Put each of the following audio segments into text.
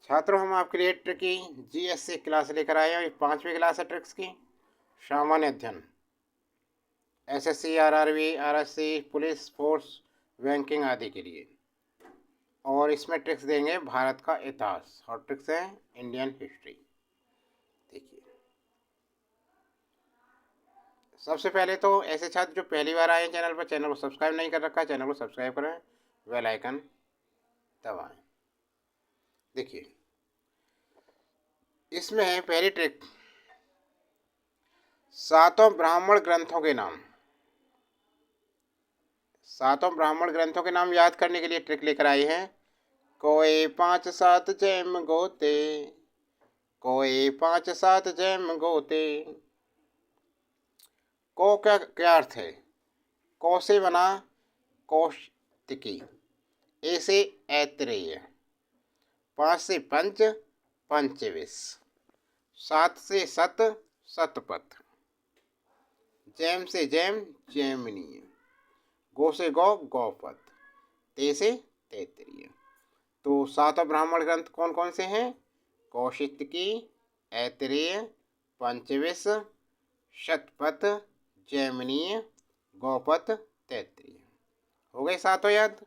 छात्रों, हम आपके लिए ट्रिक की जीएस क्लास लेकर आए हैं। ये 5वीं क्लास है ट्रिक्स की। सामान्य अध्ययन, SSC, RRB, RSC, police force, banking आदि के लिए। और इसमें ट्रिक्स देंगे भारत का इतिहास, और ट्रिक्स है इंडियन हिस्ट्री। देखिए, सबसे पहले तो ऐसे छात्र जो पहली बार आए हैं चैनल पर, चैनल को सब्सक्राइब नहीं कर रखा है, चैनल को सब्सक्राइब करें, बेल आइकन दबाएं। देखिए, इसमें है पहली ट्रिक, सातों ब्राह्मण ग्रंथों के नाम। सातों ब्राह्मण ग्रंथों के नाम याद करने के लिए ट्रिक लेकर आई है। कोई 5 7 जैम गोते, कोई 5 7 जैम गोते। को क्या क्या अर्थ है? को से बना कौशिकी, ए से ऐत्रेय, 5 से पंच पंचविश, 7 से सत शतपथ, जैम से जैम जैमिनीय, गो से गौ गौपथ, ते से तैतरीय। तो सातों ब्राह्मण ग्रंथ कौन कौन से हैं? कौशिकी, ऐतरेय, पंचविश, शतपथ, जैमिनीय, गौपथ, तैतरीय। हो गए सातों याद?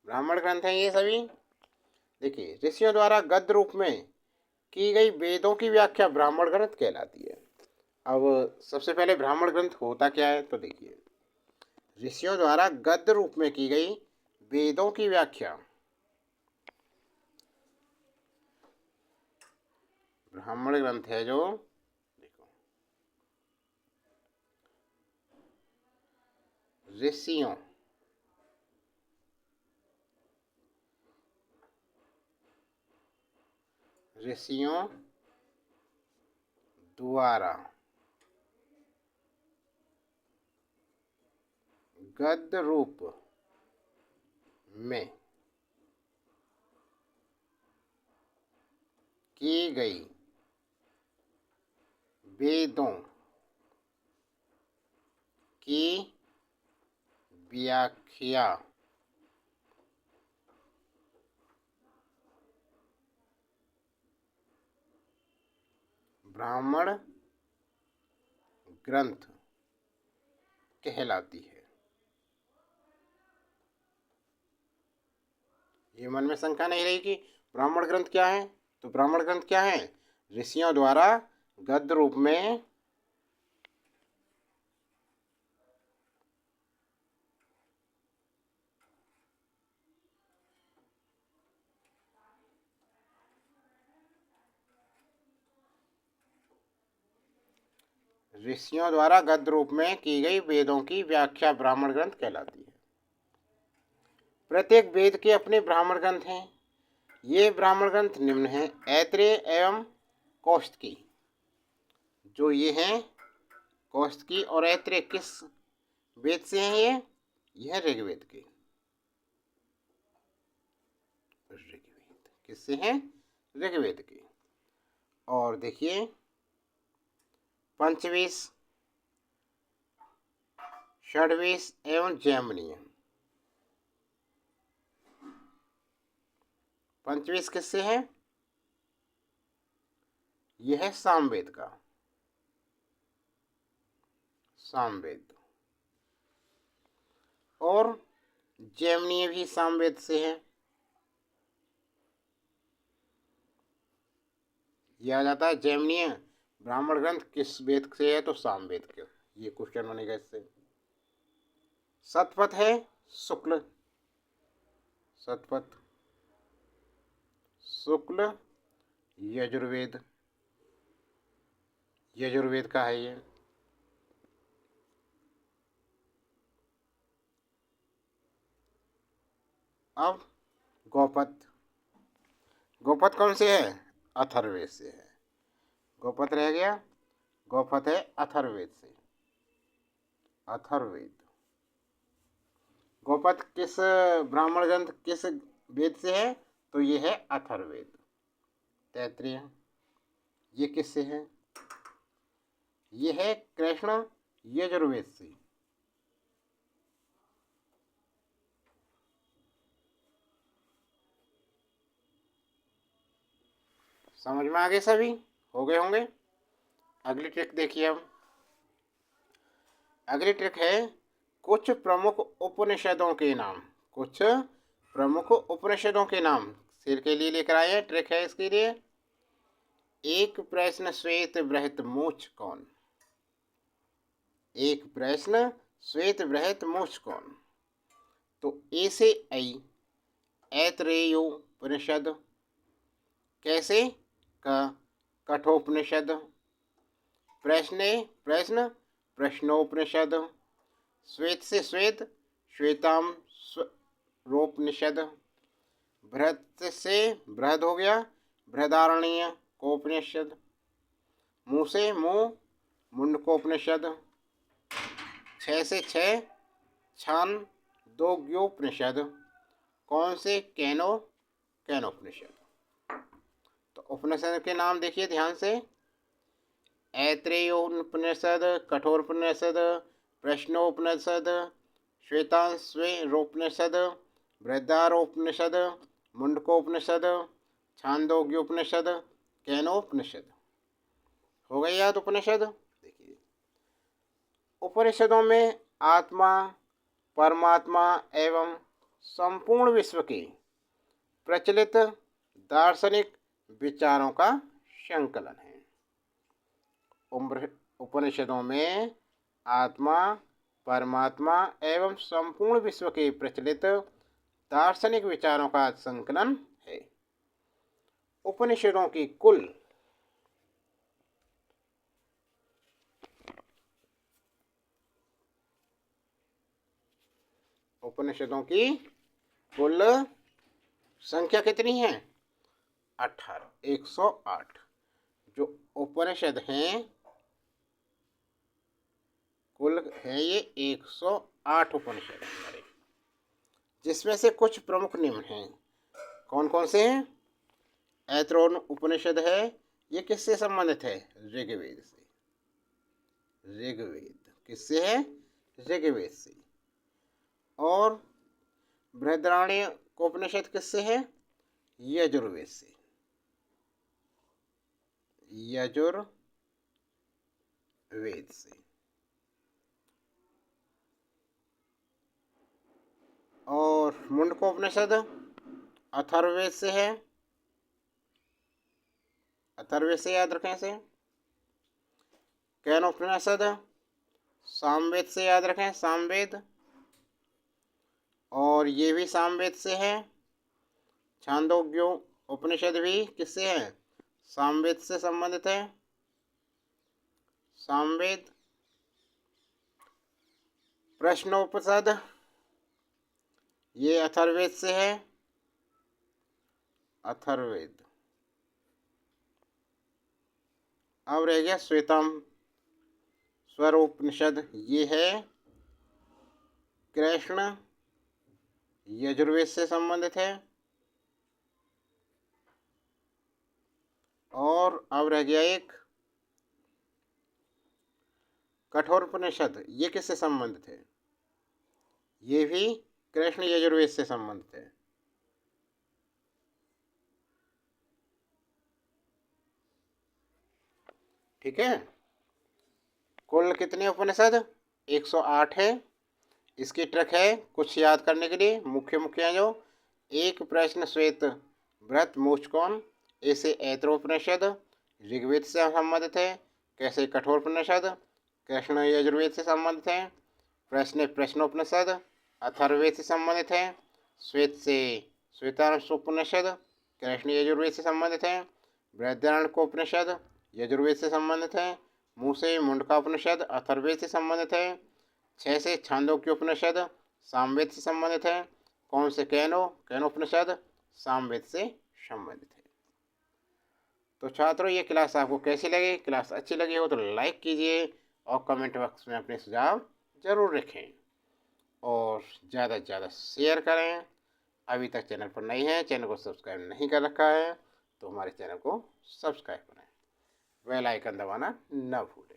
ब्राह्मण ग्रंथ हैं ये सभी। देखिए, ऋषियों द्वारा गद्य रूप में की गई वेदों की व्याख्या ब्राह्मण ग्रंथ कहलाती है। अब सबसे पहले ब्राह्मण ग्रंथ होता क्या है तो देखिए, ऋषियों द्वारा गद्य रूप में की गई वेदों की व्याख्या ब्राह्मण ग्रंथ है। जो देखो, ऋषियों ऋषियों द्वारा गद्य रूप में की गई वेदों की व्याख्या ब्राह्मण ग्रंथ कहलाती है। ये मन में शंका नहीं रही कि ब्राह्मण ग्रंथ क्या है। तो ब्राह्मण ग्रंथ क्या है? ऋषियों द्वारा गद्य रूप में ऋषियों द्वारा गद्य रूप में की गई वेदों की व्याख्या ब्राह्मण ग्रंथ कहलाती है। प्रत्येक वेद के अपने ब्राह्मण ग्रंथ हैं। ये ब्राह्मण ग्रंथ निम्न हैं: ऐत्रेय एवं कौशिकी। जो ये हैं कौशिकी और ऐत्रेय, किस वेद से हैं ये? यह ऋग्वेद के। ऋग्वेद किससे हैं? ऋग्वेद के। और देखिए, पंचविश, षड्विश एवं जैमिनीय। पंचविश किससे है? यह है सामवेद का, सामवेद। और जैमिनीय भी सामवेद से है। यह आ जाता है जैमिनीय ब्राह्मण ग्रंथ किस वेद से है? तो सामवेद के। ये क्वेश्चन बनेगा इससे। शतपथ है शुक्ल, शतपथ शुक्ल यजुर्वेद, यजुर्वेद का है ये। अब गौपथ, गौपथ कौन से है? अथर्ववेद से है। गौपथ रह गया, गौपथ है अथर्ववेद से। अथर्ववेद। गौपथ किस ब्राह्मण ग्रंथ किस वेद से है? तो ये है अथर्ववेद। तैत्रीय, ये किससे है? ये है कृष्ण यजुर्वेद से। समझ में आ गए सभी? हो गए होंगे। अगली ट्रिक देखिए अब। अगली ट्रिक है कुछ प्रमुख उपनिषदों के नाम। कुछ प्रमुख उपनिषदों के नाम सिर के लिए लेकर आए हैं। ट्रिक है इसके लिए। एक प्रश्न श्वेत बृहत मोक्ष कौन? एक प्रश्न श्वेत बृहत मोक्ष कौन? तो ए से ऐ ऐतरेयोपनिषद, कैसे का कठोपनिषद, प्रश्न प्रश्नोपनिषद, श्वेत से श्वेत श्वेतांशरोपनिषद, बृहत से बृहद हो गया बृहदारण्य कोपनिषद, मुँह से मुँह मुंडकोपनिषद, छः से छः छांदोग्योपनिषद, कौन से कैनोपनिषद। तो उपनिषद के नाम देखिए ध्यान से। ऐत्रेयोपनिषद, कठोपनिषद, प्रश्नोपनिषद, श्वेतांशरोपनिषद, बृहदारण्योपनिषद, मुंडकोपनिषद, छांदोग्योपनिषद, कैनोपनिषद। हो गई याद उपनिषद। देखिए उपनिषदों में आत्मा, परमात्मा एवं संपूर्ण विश्व के प्रचलित दार्शनिक विचारों का संकलन है। उपनिषदों में आत्मा, परमात्मा एवं संपूर्ण विश्व के प्रचलित दार्शनिक विचारों का संकलन है। उपनिषदों की कुल संख्या कितनी है? 18, 108। जो उपनिषद हैं कुल है ये 108 उपनिषद हमारे, जिसमें से कुछ प्रमुख निम्न हैं। कौन कौन से हैं? ऐतरेय उपनिषद है, ये किससे संबंधित है? ऋग्वेद से। ऋग्वेद किससे है? ऋग्वेद से। और बृहदारण्यक उपनिषद किससे है? यजुर्वेद से। यजुर्वेद से। और मुंडकोपनिषद अथर्ववेद से है। अथर्ववेद से याद रखें इसे। कैनोपनिषद सामवेद से याद रखें, सामवेद। और ये भी सामवेद से है। छांदोग्यो उपनिषद भी किससे है? सामवेद से संबंधित है। सामवेद। प्रश्नोपनिषद ये अथर्ववेद से है। अथर्ववेद। अब रह गया श्वेतांशरोपनिषद, ये है कृष्ण यजुर्वेद से संबंधित है। और अब रह गया एक कठोपनिषद, ये किससे संबंधित है? ये भी कृष्ण यजुर्वेद से संबंधित है। ठीक है। कुल कितने उपनिषद? 108 है। इसकी ट्रिक है कुछ याद करने के लिए। मुख्य जो एक प्रश्न श्वेत बृहत मोक्ष कौन, ऐसे ऐतरेयोपनिषद ऋग्वेद से संबंधित है। कैसे कठोपनिषद कृष्ण यजुर्वेद से संबंधित है। प्रश्नोपनिषद अथर्ववेद से संबंधित है। श्वेत से श्वेतांशोपनिषद कृष्ण यजुर्वेद से संबंधित है। बृहदारण्यकोपनिषद यजुर्वेद से संबंधित है। मुँह से मुंडकोपनिषद अथर्ववेद से संबंधित है। 6 से छांदोग्योपनिषद सामवेद से संबंधित है। कौन से? कैनोपनिषद सामवेद से संबंधित है। तो छात्रों ये क्लास आपको कैसी लगी? क्लास अच्छी लगी हो तो लाइक कीजिए और कमेंट बॉक्स में अपने सुझाव ज़रूर रखें और ज़्यादा से ज़्यादा शेयर करें। अभी तक चैनल पर नहीं है, चैनल को सब्सक्राइब नहीं कर रखा है तो हमारे चैनल को सब्सक्राइब करें। बेल आइकन दबाना न भूलें।